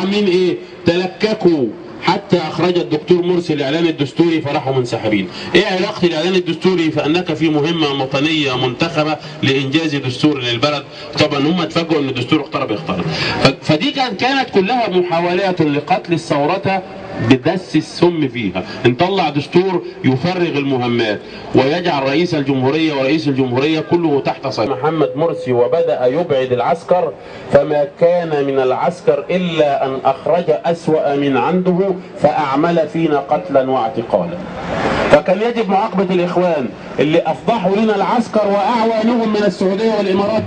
عاملين ايه؟ تلككوا حتى اخرج الدكتور مرسي الاعلان الدستوري فراحوا منسحبين. ايه علاقه الاعلان الدستوري فانك في مهمه وطنيه منتخبه لانجاز دستور للبلد؟ طبعا هم اتفاجئوا ان الدستور اقترب. فدي كانت كلها محاولات لقتل الثوره بدس السم فيها. نطلع دستور يفرغ المهمات ويجعل رئيس الجمهوريه ورئيس الجمهوريه كله تحت سيطره محمد مرسي، وبدا يبعد العسكر، فما كان من العسكر الا ان اخرج اسوأ من عنده فاعمل فينا قتلا واعتقالا. فكان يجب معاقبه الاخوان اللي افضحوا لنا العسكر واعوانهم من السعوديه والامارات.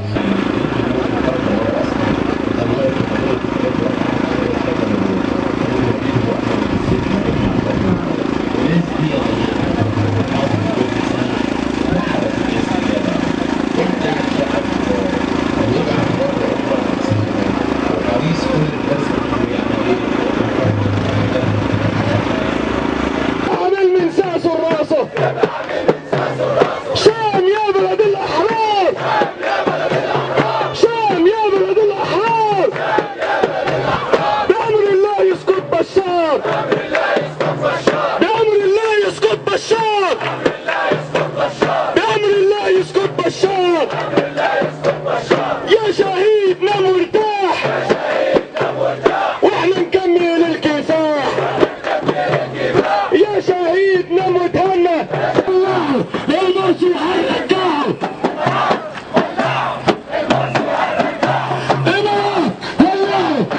يا شهيد نام وارتاح واحنا نكمل الكفاح. يا شهيد نام وتهنى. الله المرسي هيرجعه. الله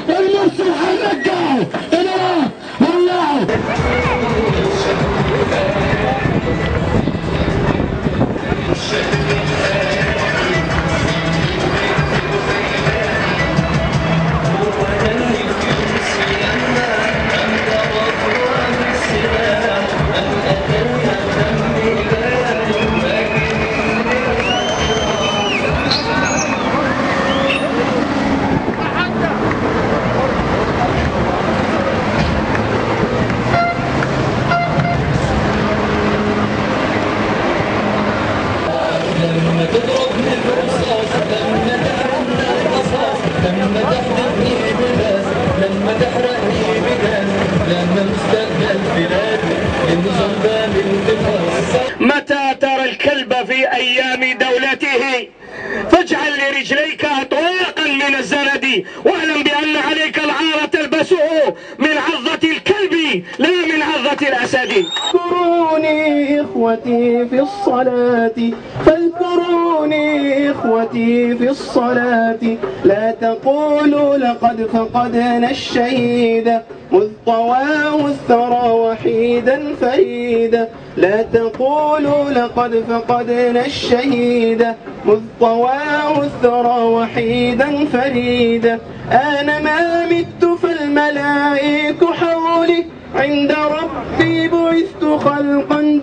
المرسي هيرجعه. الله متى ترى الكلب في أيام دولته فاجعل لرجليك أطواقا من الزرد واعلم بأن عليك العار تلبسه من عضة الكلب لا من عضة الأسد. فاذكروني إخوتي في الصلاة، فاذكروني إخوتي في الصلاة، لا تقولوا لقد فقدنا الشهيد مذ طواه الثرى وحيدا فريدا. لا تقولوا لقد فقدنا الشهيد مذ طواه الثرى وحيدا فريدا. أنا ما مت فالملائك حولي عند ربي بعثت خلقا